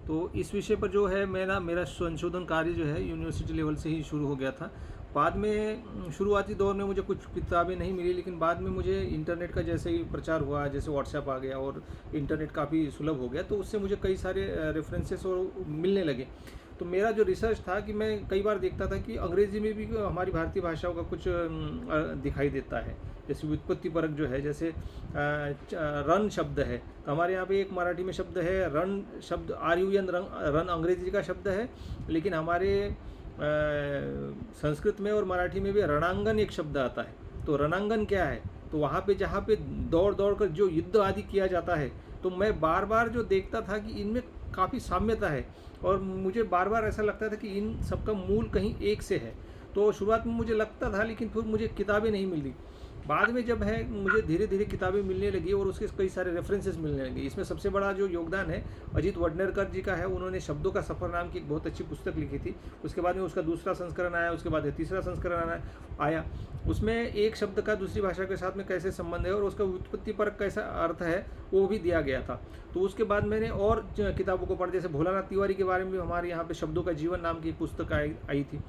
तो इस विषय पर जो है मेरा संशोधन कार्य जो है यूनिवर्सिटी लेवल से ही शुरू हो गया था। बाद में शुरुआती दौर में मुझे कुछ किताबें नहीं मिली, लेकिन बाद में मुझे इंटरनेट का जैसे ही प्रचार हुआ, जैसे व्हाट्सएप आ गया और इंटरनेट काफ़ी सुलभ हो गया, तो उससे मुझे कई सारे रेफरेंसेस और मिलने लगे। तो मेरा जो रिसर्च था कि मैं कई बार देखता था कि अंग्रेज़ी में भी हमारी भारतीय भाषाओं का कुछ दिखाई देता है। जैसे व्युत्पत्ति परक जो है, जैसे रन शब्द है, तो हमारे यहाँ पे एक मराठी में शब्द है रन शब्द, RUN रन अंग्रेजी का शब्द है, लेकिन हमारे संस्कृत में और मराठी में भी रणांगन एक शब्द आता है। तो रणांगन क्या है? तो वहाँ पे जहाँ पे दौड़ दौड़ कर जो युद्ध आदि किया जाता है, तो मैं बार बार जो देखता था कि इनमें काफ़ी साम्यता है, और मुझे बार बार ऐसा लगता था कि इन सबका मूल कहीं एक से है। तो शुरुआत में मुझे लगता था, लेकिन फिर मुझे किताबें नहीं मिली। बाद में जब है मुझे धीरे धीरे किताबें मिलने लगी और उसके कई सारे रेफरेंसेस मिलने लगे। इसमें सबसे बड़ा जो योगदान है अजीत वडनेरकर जी का है। उन्होंने शब्दों का सफ़र नाम की एक बहुत अच्छी पुस्तक लिखी थी। उसके बाद में उसका दूसरा संस्करण आया, उसके बाद तीसरा संस्करण आया। उसमें एक शब्द का दूसरी भाषा के साथ में कैसे संबंध है और उसका व्युत्पत्ति पर कैसा अर्थ है वो भी दिया गया था। तो उसके बाद मैंने और किताबों को पढ़ा, जैसे भोलानाथ तिवारी के बारे में भी हमारे यहाँ पे शब्दों का जीवन नाम की एक पुस्तक आई थी,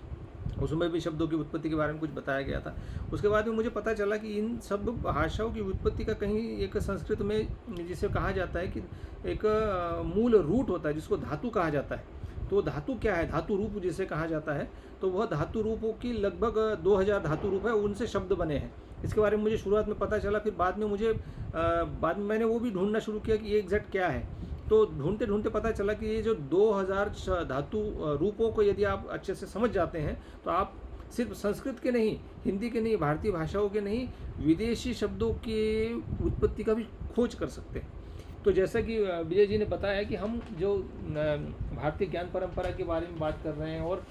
उसमें भी शब्दों की उत्पत्ति के बारे में कुछ बताया गया था। उसके बाद में मुझे पता चला कि इन सब भाषाओं की उत्पत्ति का कहीं एक संस्कृत में जिसे कहा जाता है कि एक मूल रूट होता है जिसको धातु कहा जाता है। तो धातु क्या है? धातु रूप जिसे कहा जाता है, तो वह धातु रूपों की लगभग 2000 धातु रूप है, उनसे शब्द बने हैं। इसके बारे में मुझे शुरुआत में पता चला, फिर बाद में मैंने वो भी ढूंढना शुरू किया कि ये एग्जैक्ट क्या है। तो ढूंढते ढूंढते पता चला कि ये जो 2000 धातु रूपों को यदि आप अच्छे से समझ जाते हैं, तो आप सिर्फ संस्कृत के नहीं, हिंदी के नहीं, भारतीय भाषाओं के नहीं, विदेशी शब्दों की उत्पत्ति का भी खोज कर सकते हैं। तो जैसा कि विजय जी ने बताया कि हम जो भारतीय ज्ञान परंपरा के बारे में बात कर रहे हैं, और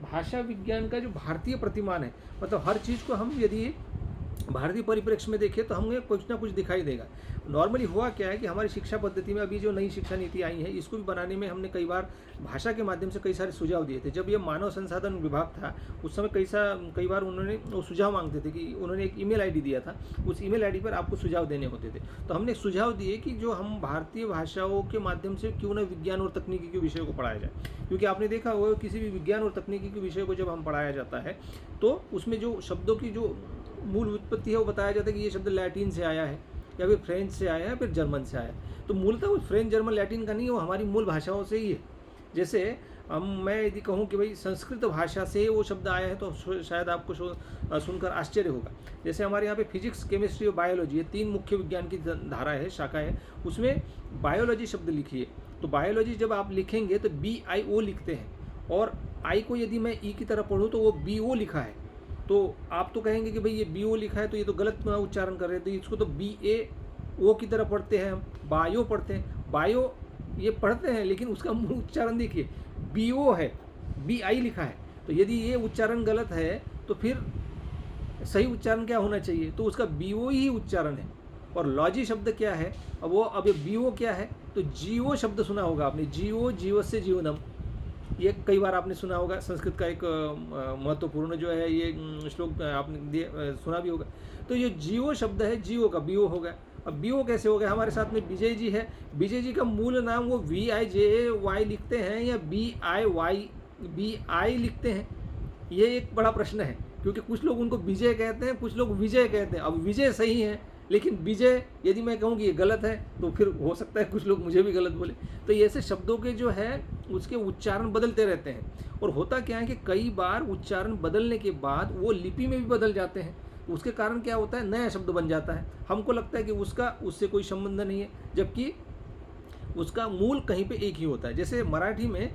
भाषा विज्ञान का जो भारतीय प्रतिमान है, मतलब हर चीज़ को हम यदि भारतीय परिप्रेक्ष्य में देखें तो हमें कुछ ना कुछ दिखाई देगा। नॉर्मली हुआ क्या है कि हमारी शिक्षा पद्धति में अभी जो नई शिक्षा नीति आई है, इसको भी बनाने में हमने कई बार भाषा के माध्यम से कई सारे सुझाव दिए थे। जब ये मानव संसाधन विभाग था, उस समय कई बार उन्होंने वो सुझाव मांगते थे कि उन्होंने एक ईमेल आईडी दिया था, उस ईमेल आईडी पर आपको सुझाव देने होते थे। तो हमने सुझाव दिए कि जो हम भारतीय भाषाओं के माध्यम से क्यों न विज्ञान और तकनीकी के विषयों को पढ़ाया जाए, क्योंकि आपने देखा होगा किसी भी विज्ञान और तकनीकी के विषय को जब हम पढ़ाया जाता है, तो उसमें जो शब्दों की जो मूल उत्पत्ति है वो बताया जाता है कि ये शब्द लैटिन से आया है, या फिर फ्रेंच से आया है, फिर जर्मन से आया है। तो मूलतः वो फ्रेंच, जर्मन, लैटिन का नहीं है, वो हमारी मूल भाषाओं से ही है। जैसे मैं यदि कहूँ कि भाई संस्कृत भाषा से वो शब्द आया है, तो शायद आपको सुनकर आश्चर्य होगा। जैसे हमारे यहाँ पे फिजिक्स, केमिस्ट्री और बायोलॉजी, ये 3 मुख्य विज्ञान की धारा है, शाखा है, उसमें बायोलॉजी शब्द लिखिए। तो बायोलॉजी जब आप लिखेंगे तो BIO लिखते हैं, और आई को यदि मैं ई की तरह पढ़ूँ तो वो BO लिखा है। तो आप तो कहेंगे कि भाई ये BO लिखा है तो ये तो गलत उच्चारण कर रहे हैं, तो इसको तो BAO की तरह पढ़ते हैं, हम बायो पढ़ते हैं। बायो ये पढ़ते हैं, लेकिन उसका मूल उच्चारण देखिए BO है, BI लिखा है। तो यदि ये उच्चारण गलत है तो फिर सही उच्चारण क्या होना चाहिए? तो उसका BO ही उच्चारण है। और लॉजी शब्द क्या है? अब ये BO क्या है? तो जीवो शब्द सुना होगा आपने, जीवो, जीवस्य जीवनम, ये कई बार आपने सुना होगा। संस्कृत का एक महत्वपूर्ण जो है ये श्लोक आपने सुना भी होगा। तो ये जीवो शब्द है, जीवो का BO हो गया। अब BO कैसे हो गया? हमारे साथ में विजय जी है, विजय जी का मूल नाम वो VIJY लिखते हैं या BI लिखते हैं? ये एक बड़ा प्रश्न है, क्योंकि कुछ लोग उनको विजय कहते हैं, कुछ लोग विजय कहते हैं। अब विजय सही है, लेकिन विजय यदि मैं कहूँ कि ये गलत है, तो फिर हो सकता है कुछ लोग मुझे भी गलत बोले। तो ऐसे शब्दों के जो है उसके उच्चारण बदलते रहते हैं। और होता क्या है कि कई बार उच्चारण बदलने के बाद वो लिपि में भी बदल जाते हैं। उसके कारण क्या होता है, नया शब्द बन जाता है। हमको लगता है कि उससे कोई संबंध नहीं है, जबकि उसका मूल कहीं पे एक ही होता है। जैसे मराठी में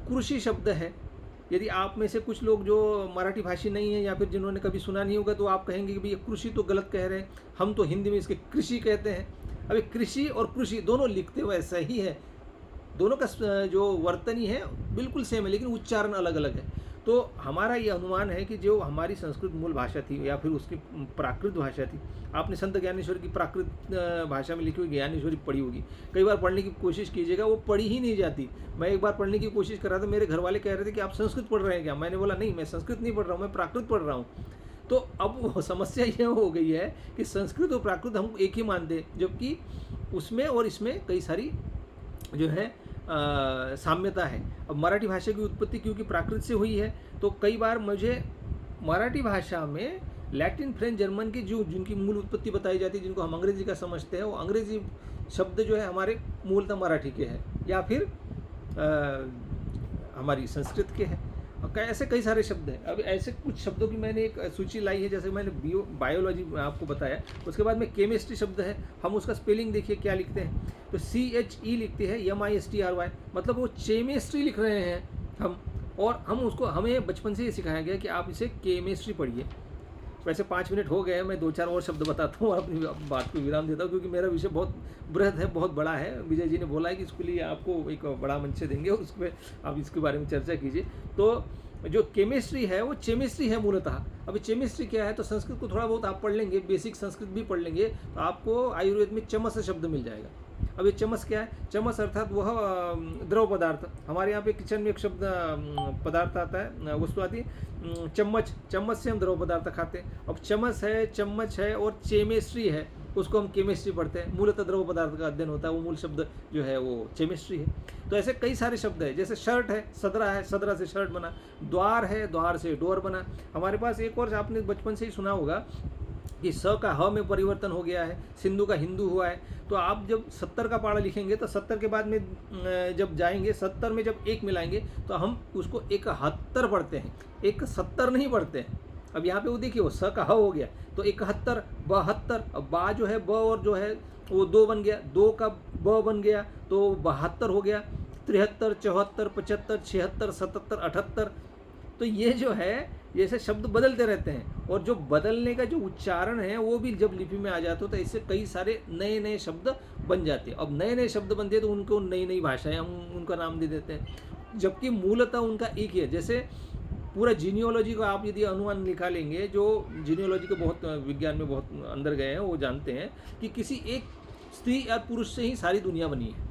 कृषि शब्द है, यदि आप में से कुछ लोग जो मराठी भाषी नहीं है या फिर जिन्होंने कभी सुना नहीं होगा, तो आप कहेंगे कि भाई कृषि तो गलत कह रहे हैं, हम तो हिंदी में इसके कृषि कहते हैं। अभी कृषि और कृषि दोनों लिखते हुए ऐसा ही है, दोनों का जो वर्तनी है बिल्कुल सेम है, लेकिन उच्चारण अलग अलग है। तो हमारा ये अनुमान है कि जो हमारी संस्कृत मूल भाषा थी या फिर उसकी प्राकृत भाषा थी, आपने संत ज्ञानेश्वर की प्राकृत भाषा में लिखी हुई ज्ञानेश्वरी पढ़ी होगी। कई बार पढ़ने की कोशिश कीजिएगा, वो पढ़ी ही नहीं जाती। मैं एक बार पढ़ने की कोशिश कर रहा था, मेरे घर वाले कह रहे थे कि आप संस्कृत पढ़ रहे हैं क्या? मैंने बोला नहीं, मैं संस्कृत नहीं पढ़ रहा हूँ, मैं प्राकृत पढ़ रहा हूँ। तो अब समस्या यह हो गई है कि संस्कृत और प्राकृत हम एक ही मानते हैं, जबकि उसमें और इसमें कई सारी जो है साम्यता है। अब मराठी भाषा की उत्पत्ति क्योंकि प्राकृत से हुई है, तो कई बार मुझे मराठी भाषा में लैटिन, फ्रेंच, जर्मन की जो जिनकी मूल उत्पत्ति बताई जाती है, जिनको हम अंग्रेजी का समझते हैं, वो अंग्रेजी शब्द जो है हमारे मूलतः मराठी के हैं या फिर हमारी संस्कृत के हैं। ऐसे कई सारे शब्द हैं। अब ऐसे कुछ शब्दों की मैंने एक सूची लाई है, जैसे मैंने बायोलॉजी में आपको बताया। उसके बाद में केमिस्ट्री शब्द है, हम उसका स्पेलिंग देखिए क्या लिखते हैं, तो CHE लिखते हैं MISTRY, मतलब वो केमिस्ट्री लिख रहे हैं हम, और हमें बचपन से ये सिखाया गया कि आप इसे केमिस्ट्री पढ़िए। वैसे 5 मिनट हो गए, मैं 2-4 और शब्द बताता हूँ और अपनी बात को विराम देता हूँ, क्योंकि मेरा विषय बहुत बृहद है, बहुत बड़ा है। विजय जी ने बोला है कि इसके लिए आपको एक बड़ा मंच देंगे, उस पर आप इसके बारे में चर्चा कीजिए। तो जो केमिस्ट्री है वो केमिस्ट्री है मूलतः। अभी केमिस्ट्री क्या है, तो संस्कृत को थोड़ा बहुत आप पढ़ लेंगे, बेसिक संस्कृत भी पढ़ लेंगे, तो आपको आयुर्वेद में चमस शब्द मिल जाएगा। अब ये चमस क्या है, चमस अर्थात वह द्रव पदार्थ। हमारे यहाँ पे किचन में एक शब्द पदार्थ आता है, वस्तु आती है चम्मच, चम्मच से हम द्रव पदार्थ खाते हैं। अब चमच है, चम्मच है और केमिस्ट्री है, उसको हम केमिस्ट्री पढ़ते हैं। मूलतः द्रव पदार्थ का अध्ययन होता है, वो मूल शब्द जो है वो केमिस्ट्री है। तो ऐसे कई सारे शब्द है, जैसे शर्ट है, सदरा है, सदरा से शर्ट बना। द्वार है, द्वार से डोर बना। हमारे पास एक और आपने बचपन से ही सुना होगा कि स का ह में परिवर्तन हो गया है, सिंधु का हिंदू हुआ है। तो आप जब 70 का पाड़ा लिखेंगे, तो 70 के बाद में जब जाएंगे, 70 में जब 1 मिलाएंगे तो हम उसको 71 पढ़ते हैं, 71 नहीं पढ़ते हैं। अब यहाँ पे वो देखिए, वो स का ह हो गया तो 71, 72। अब बा जो है, ब और जो है वो 2 बन गया, 2 का ब बन गया तो 72 हो गया। 73, 74, 75, 76, 77, 78। तो ये जो है, जैसे शब्द बदलते रहते हैं, और जो बदलने का जो उच्चारण है वो भी जब लिपि में आ जाते हो, तो इससे कई सारे नए नए शब्द बन जाते हैं। अब नए नए शब्द बनते हैं तो उनको नई नई भाषाएं हम उनका नाम दे देते हैं, जबकि मूलतः उनका एक ही है। जैसे पूरा जीनियोलॉजी का आप यदि अनुमान निकालेंगे, जो जीनियोलॉजी के बहुत विज्ञान में बहुत अंदर गए हैं, वो जानते हैं कि किसी एक स्त्री या पुरुष से ही सारी दुनिया बनी है,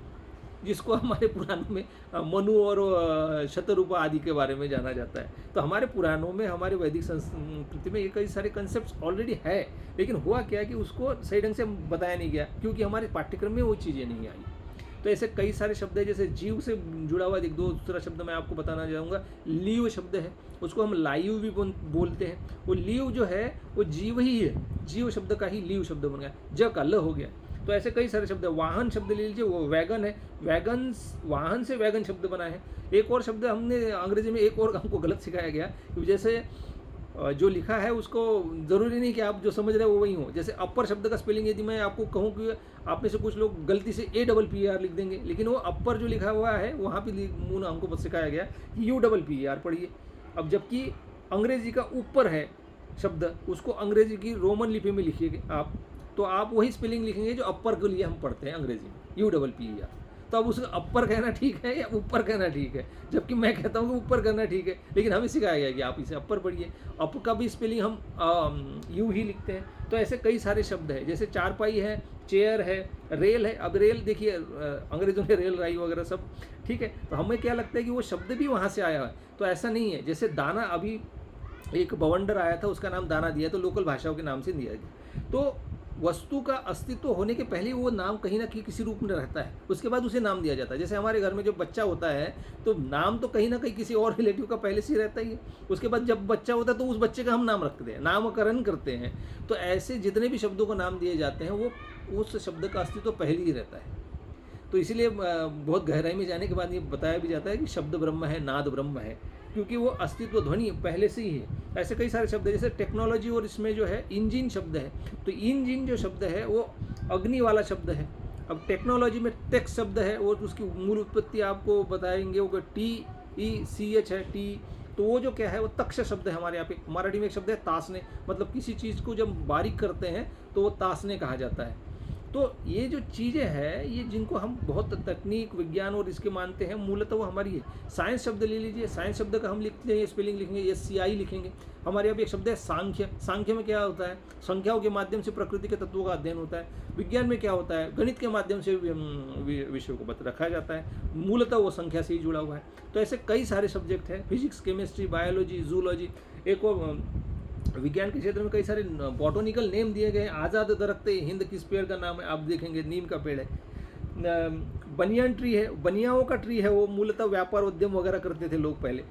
जिसको हमारे पुराणों में मनु और शतरूपा आदि के बारे में जाना जाता है। तो हमारे पुराणों में, हमारे वैदिक संस्कृति में ये कई सारे कंसेप्ट ऑलरेडी है, लेकिन हुआ क्या कि उसको सही ढंग से बताया नहीं गया, क्योंकि हमारे पाठ्यक्रम में वो चीज़ें नहीं आई। तो ऐसे कई सारे शब्द है, जैसे जीव से जुड़ा हुआ एक दूसरा शब्द मैं आपको बताना चाहूँगा, लीव शब्द है, उसको हम लायु भी बोलते हैं। वो लीव जो है वो जीव ही है, जीव शब्द का ही लीव शब्द बन गया, ज का ल हो गया। तो ऐसे कई सारे शब्द है। वाहन शब्द ले लीजिए, वो वैगन है, वैगन, वाहन से वैगन शब्द बना है। एक और शब्द हमने अंग्रेजी में एक और हमको गलत सिखाया गया, जैसे जो लिखा है उसको ज़रूरी नहीं कि आप जो समझ रहे हो वो वही हो। जैसे अपर शब्द का स्पेलिंग यदि मैं आपको कहूँ कि आप में से कुछ लोग गलती से APPER लिख देंगे, लेकिन वो अपर जो लिखा हुआ है वहाँ पे मुँह हमको बस सिखाया गया कि UPPER पढ़िए। अब जबकि अंग्रेजी का ऊपर है शब्द, उसको अंग्रेजी की रोमन लिपि में लिखिए आप, तो आप वही स्पेलिंग लिखेंगे जो अपर के लिए हम पढ़ते हैं अंग्रेजी में, UPPER। तो अब उसको अपर कहना ठीक है या ऊपर कहना ठीक है, जबकि मैं कहता हूँ कि ऊपर करना ठीक है, लेकिन हमें सिखाया गया कि आप इसे अपर पढ़िए। अप का भी स्पेलिंग हम यू ही लिखते हैं। तो ऐसे कई सारे शब्द हैं, जैसे चारपाई है, चेयर है, रेल है। अब रेल देखिए, अंग्रेजों ने रेल राई वगैरह सब ठीक है, तो हमें क्या लगता है कि वो शब्द भी वहाँ से आया है, तो ऐसा नहीं है। जैसे दाना, अभी एक बवंडर आया था, उसका नाम दाना दिया, तो लोकल भाषाओं के नाम से दिया गया। तो वस्तु का अस्तित्व होने के पहले वो नाम कहीं ना कहीं किसी रूप में रहता है, उसके बाद उसे नाम दिया जाता है। जैसे हमारे घर में जो बच्चा होता है तो नाम तो कहीं ना कहीं किसी और रिलेटिव का पहले से ही रहता ही है, उसके बाद जब बच्चा होता है तो उस बच्चे का हम नाम रखते हैं, नामकरण करते हैं। तो ऐसे जितने भी शब्दों को नाम दिए जाते हैं वो उस शब्द का अस्तित्व पहले ही रहता है। तो इसीलिए बहुत गहराई में जाने के बाद ये बताया भी जाता है कि शब्द ब्रह्म है, नाद ब्रह्म है, क्योंकि वो अस्तित्व ध्वनि पहले से ही है। ऐसे कई सारे शब्द है, जैसे टेक्नोलॉजी, और इसमें जो है इंजिन शब्द है, तो इंजिन जो शब्द है वो अग्नि वाला शब्द है। अब टेक्नोलॉजी में टेक शब्द है, और उसकी मूल उत्पत्ति आपको बताएंगे, वो TECH है, टी। तो वो जो क्या है, वो तक्ष शब्द है। हमारे यहाँ पे मराठी में एक शब्द है तासने, मतलब किसी चीज़ को जब बारीक करते हैं तो वो तासने कहा जाता है। तो ये जो चीज़ें हैं, ये जिनको हम बहुत तकनीक, विज्ञान और इसके मानते हैं, मूलतः वो हमारी है। साइंस शब्द ले लीजिए, साइंस शब्द का हम लिखते हैं, स्पेलिंग लिखेंगे SCI लिखेंगे। हमारे यहाँ पे एक शब्द है सांख्य। सांख्य में क्या होता है, संख्याओं के माध्यम से प्रकृति के तत्वों का अध्ययन होता है। विज्ञान में क्या होता है, गणित के माध्यम से विषयों को रखा जाता है, मूलतः वो संख्या से ही जुड़ा हुआ है। तो ऐसे कई सारे सब्जेक्ट हैं, फिजिक्स, केमिस्ट्री, बायोलॉजी, जूलॉजी। एक और विज्ञान के क्षेत्र में कई सारे बॉटोनिकल नेम दिए गए हैं। आज़ाद दरख्त हिंद किस पेड़ का नाम है, आप देखेंगे नीम का पेड़ है। बनियान ट्री है, बनियाओं का ट्री है, वो मूलतः व्यापार उद्यम वगैरह करते थे लोग पहले।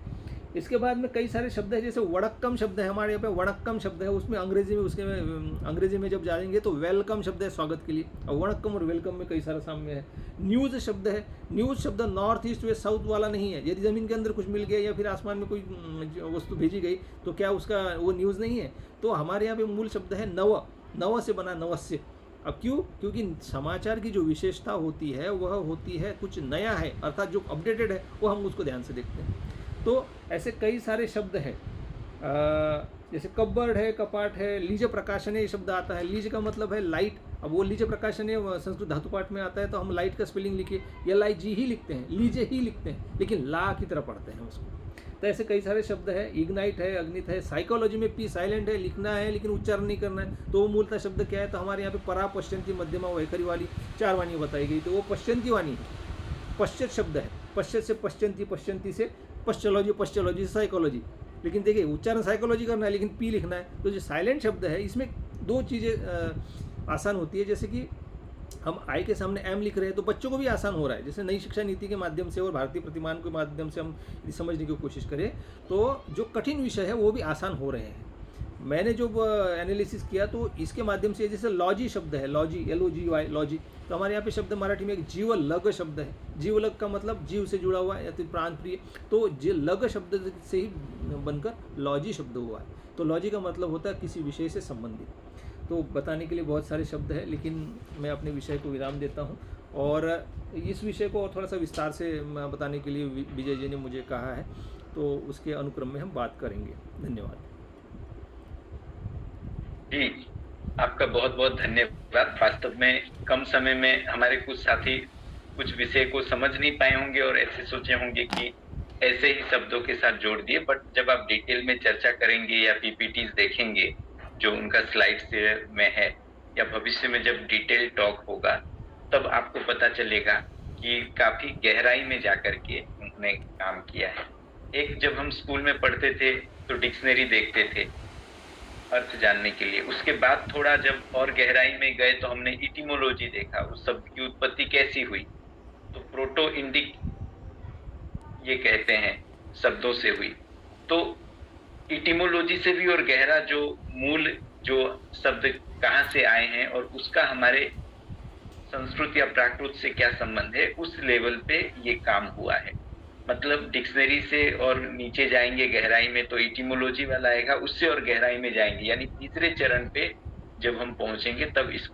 इसके बाद में कई सारे शब्द हैं, जैसे वड़क्कम शब्द है, हमारे यहाँ पे वड़क्कम शब्द है, उसमें अंग्रेजी में अंग्रेजी में जब जाएंगे तो वेलकम शब्द है स्वागत के लिए, और वड़क्कम और वेलकम में कई सारा साम्य है। न्यूज़ शब्द है, न्यूज़ शब्द नॉर्थ ईस्ट वेस्ट साउथ वाला नहीं है। यदि ज़मीन के अंदर कुछ मिल गया या फिर आसमान में कोई वस्तु भेजी गई तो क्या उसका वो न्यूज़ नहीं है? तो हमारे यहाँ पे मूल शब्द है नव, नव से बना नवस्य। अब क्यों? क्योंकि समाचार की जो विशेषता होती है वह होती है कुछ नया है, अर्थात जो अपडेटेड है वो हम उसको ध्यान से देखते हैं। तो ऐसे कई सारे शब्द हैं, जैसे कब्बर्ड है, कपाट है, लीज प्रकाशन है, ये शब्द आता है। लीज का मतलब है लाइट। अब वो लीज प्रकाशन है संस्कृत धातु पाठ में आता है, तो हम लाइट का स्पेलिंग लिखिए LIG ही लिखते हैं, लीजे ही लिखते हैं, लेकिन ला की तरह पढ़ते हैं उसको। तो ऐसे कई सारे शब्द है। इग्नाइट है, अग्नित है। साइकोलॉजी में पी साइलेंट है, लिखना है लेकिन उच्चारण नहीं करना है, तो वो मूलतः शब्द क्या है? तो हमारे यहाँ पे परा, पश्चंती, मध्यमा, वैखरी वाली 4 वाणियाँ बताई गई, तो वो पश्चंती वाणी है। पश्चात शब्द है, पश्चात से पश्चंती, पश्चंती से पश्चोलॉजी, पश्चोलॉजी से साइकोलॉजी। लेकिन देखिए उच्चारण साइकोलॉजी करना है लेकिन पी लिखना है। तो जो साइलेंट शब्द है इसमें 2 चीज़ें आसान होती है, जैसे कि हम आई के सामने एम लिख रहे हैं तो बच्चों को भी आसान हो रहा है। जैसे नई शिक्षा नीति के माध्यम से और भारतीय प्रतिमान के माध्यम से हम यदि समझने की कोशिश करें तो जो कठिन विषय है वो भी आसान हो रहे हैं। मैंने जो एनालिसिस किया तो इसके माध्यम से, जैसे लॉजी शब्द है, लॉजी LOGY लॉजी, तो हमारे यहाँ पे शब्द मराठी में एक जीवलग शब्द है। जीवलग का मतलब जीव से जुड़ा हुआ है या फिर प्राण प्रिय, तो लग शब्द से ही बनकर लॉजी शब्द हुआ है। तो लॉजी का मतलब होता है किसी विषय से संबंधित। तो बताने के लिए बहुत सारे शब्द हैं, लेकिन मैं अपने विषय को विराम देता हूँ, और इस विषय को थोड़ा सा विस्तार से बताने के लिए विजय जी ने मुझे कहा है, तो उसके अनुक्रम में हम बात करेंगे। धन्यवाद जी, आपका बहुत बहुत धन्यवाद। वास्तव में कम समय में हमारे कुछ साथी कुछ विषय को समझ नहीं पाए होंगे और ऐसे सोचे होंगे कि ऐसे ही शब्दों के साथ जोड़ दिए, बट जब आप डिटेल में चर्चा करेंगे या PPTs देखेंगे जो उनका स्लाइड्स में है, या भविष्य में जब डिटेल टॉक होगा, तब आपको पता चलेगा कि काफी गहराई में जाकर के उन्होंने काम किया है। एक जब हम स्कूल में पढ़ते थे तो डिक्शनरी देखते थे अर्थ जानने के लिए, उसके बाद थोड़ा जब और गहराई में गए तो हमने इटिमोलॉजी देखा, उस शब्द की उत्पत्ति कैसी हुई। तो प्रोटो इंडिक ये कहते हैं शब्दों से हुई। तो इटिमोलॉजी से भी और गहरा जो मूल जो शब्द कहाँ से आए हैं और उसका हमारे संस्कृत या प्राकृत से क्या संबंध है, उस लेवल पे ये काम हुआ है। मतलब डिक्शनरी से और नीचे जाएंगे गहराई में तो इटिमोलॉजी वाला आएगा, उससे और गहराई में जाएंगे, यानी तीसरे चरण पे जब हम पहुंचेंगे तब इसको